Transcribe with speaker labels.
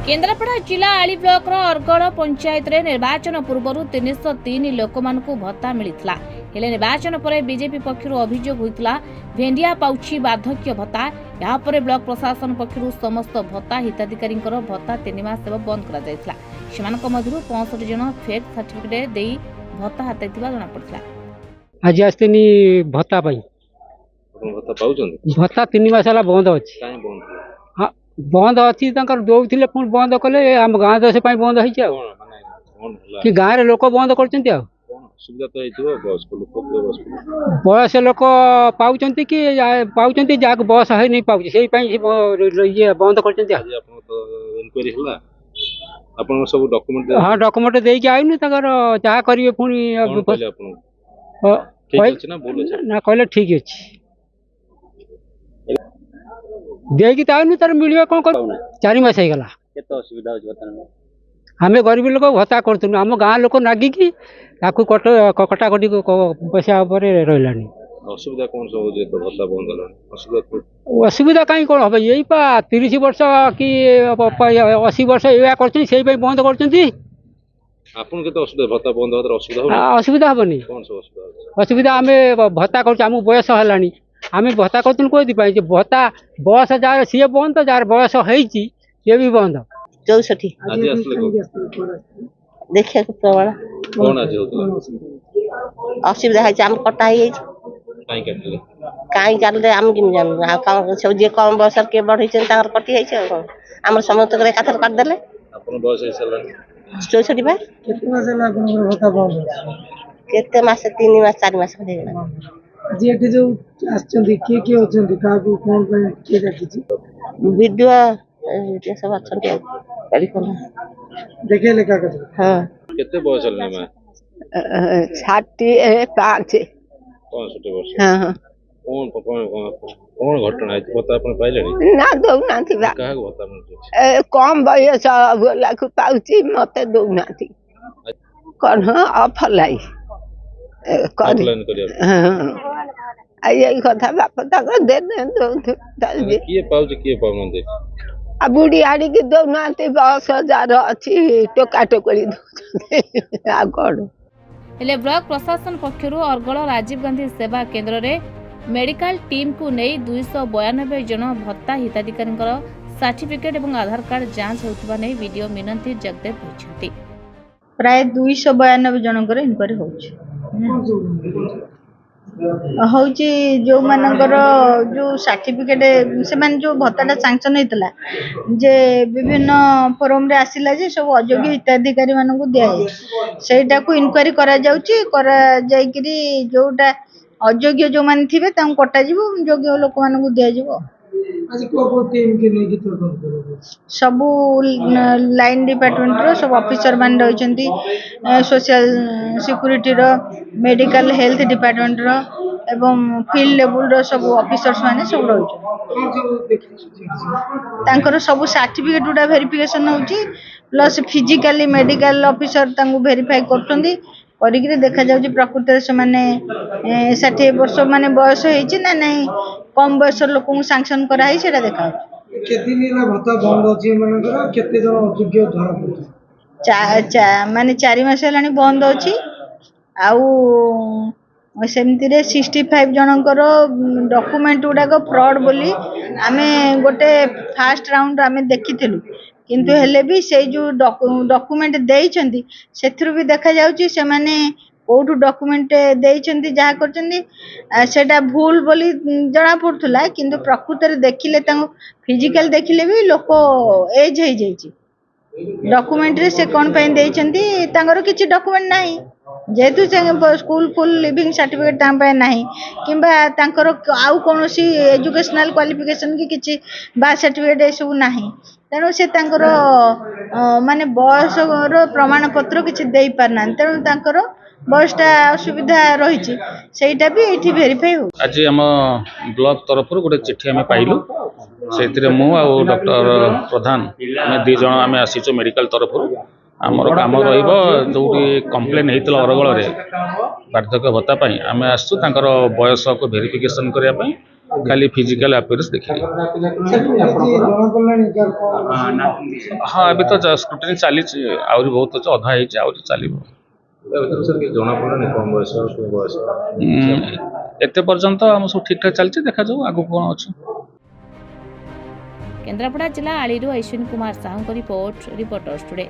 Speaker 1: केन्द्रापड़ा जिला आली ब्लॉक अरगड़ पंचायत रे निर्वाचन पूर्व 303 लोक मानकु भत्ता मिलिथिला। हेले निर्वाचन पर बीजेपी पक्षर अभियोग होइतिला भेंडिया पाउछि बार्धक्य भत्ता। यहाँ पर ब्लॉक प्रशासन पक्षर समस्त भत्ता हिताधिकारी भत्ता 3 मास बंद करा जायतिला। सेमानक मधुरु 65 जन फेक सर्टिफिकेट देई भत्ता हाताइतिबा जणा पड़थिला।
Speaker 2: आज आस्तिनी भत्ता पाई
Speaker 3: भत्ता पाउछन
Speaker 2: भत्ता 3 मास होला बंद अछि।
Speaker 3: काहे बंद
Speaker 2: हां बंद अछि तंकर दोउथिले पुन बंद कले हम गां दसे पाई बंद होइछ आ
Speaker 3: माने कोन होला
Speaker 2: कि गां रे लोक बंद करचंती आ
Speaker 3: कोन सुविधा तो हेतिबो बस को लोक
Speaker 2: बस लोक पाउचंती कि पाउचंती जाक बस है नहीं पाउची सेही पाई ये बंद करचंती आ
Speaker 3: आपन तो इंक्वायरी होला आपन सब डॉक्यूमेंट
Speaker 2: हां डॉक्यूमेंट देई के आइनु तंकर जा करिवे पुनी
Speaker 3: पहले आपन ठीक अछि ना बोल अछि
Speaker 2: ना कहले ठीक अछि देगी ताइनु तार मिलिबा कोन कर 4 मास हे गला
Speaker 3: केतो असुविधा होछ बतान
Speaker 2: हमें गरीब लोक भत्ता करतुनु हम गां लोक नागी की ताकू कटा कटी पैसा ऊपर रहलानी
Speaker 3: असुविधा कोन सब जे तो भत्ता बंद होला
Speaker 2: असुविधा कहीं कोन हबे यही पा 30 वर्ष की 80 वर्ष एया करछी सेही पे बंद करछंती
Speaker 3: आपन के तो असुविधा भत्ता बंद होतर असुविधा हो
Speaker 2: असुविधा हबनी
Speaker 3: कोन सब असुविधा
Speaker 2: असुविधा हमें भत्ता करछ हम बयस हलानी हमें भत्ता करतुन कोइ दिपाई जे भत्ता बस जार सिए बंद जार बयस हेची ये भी बंद
Speaker 4: 64
Speaker 3: आज असले
Speaker 4: देखिए प्रबल
Speaker 3: कोन आज होतला
Speaker 4: असुविधा है हम कटा ही
Speaker 3: काई काटले
Speaker 4: काई काटले हम किन जान आ काम सब जे कम बस के बढ़ै छै तार कटि है छै हमर समस्त करे काथर काट देले
Speaker 3: आपन बस है सलन
Speaker 4: 64 बा
Speaker 2: केते मास लागन भत्ता बंद
Speaker 4: केते मास 3 मास 4 मास हो गेला
Speaker 2: जे के जो आछंती के होचंती का को कोन पे के देखिछि
Speaker 4: वीडियो ये सब अच्छा टेलीफोन
Speaker 2: देखे लेखा कर
Speaker 4: हां
Speaker 3: केते बस हलने में
Speaker 4: 65
Speaker 3: 65 वर्ष
Speaker 4: हां हां
Speaker 3: कोन घटना है पता अपन पाइले नहीं
Speaker 4: ना दो ना थी बा
Speaker 3: काहे बता मन
Speaker 4: कम बयस लाख पाउची मते दो ना थी कौन ऑफर लाई कर
Speaker 3: ऑफलाइन करिया
Speaker 4: हां आई कथा बाप तक दे दो
Speaker 3: किए पाउन दे
Speaker 4: आ बुढ़ी आड़ी के दो ना थी 10,000 अछि टोका टोकरी दो आ कोड
Speaker 1: हेले ब्लॉक प्रशासन पक्षरु अरगड़ राजीव गांधी सेवा केंद्र रे मेडिकल टीम को नहीं 292 जन भत्ता हिताधिकारी सर्टिफिकेट और आधार कार्ड जांच होता नहीं वीडियो मिनती जगदेव कहते
Speaker 5: प्राय 292 जनकर इनक्वारी होची जो मानकर जो सर्टिफिकेट से मान जो भत्ताटा सैंक्शन होता जे विभिन्न फोरम रे आसिला जे सब अयोग्य हिताधिकारी मानक दिया सेटा को इनक्वारी करा जाउची करा जाई करी जोटा अयोग्य जो मान थिबे तां कटा जीवो योग्य लोक मानक दिया जीवो
Speaker 2: आज को टीम के नहीं तो कौन
Speaker 5: सब लाइन डिपार्टमेंट रो सब ऑफिसर मान रहिचंती सोशल सिक्युरिटी रो मेडिकल हेल्थ डिपार्टमेंट रो एवं फील्ड लेवल रो सब ऑफिसर्स माने सब रहिचंती तांकर सब सर्टिफिकेट उडा वेरिफिकेशन होची प्लस फिजिकली मेडिकल ऑफिसर तांको वेरीफाई करथंदी करिकरी देखा जाउची प्रकृति से माने 60 वर्ष माने बयस हेची ना नहीं कम बयस लोक को सैंक्शन करा है सेटा देखा
Speaker 2: केते दिन भत्ता बंद अछि मानकर केते जन अयोग्य धरा पड़छ
Speaker 5: माने 4 मास हलानी बंद अछि आउ सेमती रे 65 जनकर डॉक्यूमेंट उडा को फ्रॉड बोली आमे गोटे फास्ट राउंड आमे देखिथिलु किंतु हेले भी से जो डॉक्यूमेंट देइछंती सेथरु भी देखा जाउची से माने कोठु डॉक्यूमेंट देइछंती जा करचंती सेटा भूल बोली जणा पड़थुला किंतु प्रकृति रे देखिले तांको फिजिकल देखिले भी लोक एज हे जाईची डॉक्यूमेंट रे से कोन पई देइछंती तांगर किछि डॉक्यूमेंट नाही जेतु स्कूल फुल लिविंग सर्टिफिकेट तां पई नाही किबा तांकर आउ कोनोसी एजुकेशनल क्वालिफिकेशन की किछि बा सर्टिफिकेट ए सब नाही तेणु से तांकर माने बयस रो प्रमाण पत्र किछि देई पारना तेणु तांकर बयसटा असुविधा रही सेटा भी एठी वेरीफाई हो
Speaker 3: आज हम ब्लॉक तरफ गोटे चिट्ठी आम पाइलु से मु आ डॉक्टर प्रधान आम 2 जन आम आसीचु मेडिकल तरफ आमर काम जो कंप्लेन होता अरगड़ बार्धक्य भत्ता आम आसु बयस को वेरिफिकेशन करने खाली फिजिकल अपीयरेंस देखिए। हाँ अभी तो स्क्रूटनी चली आहरी बहुत अच्छे अधा होती चलो एते पर्यंत आम सब ठीक ठाक चलती देखा जाऊ आगु कौन अच्छे।
Speaker 1: केन्द्रापड़ा जिला आलीरू Ashwin Kumar Sahu report reporters today.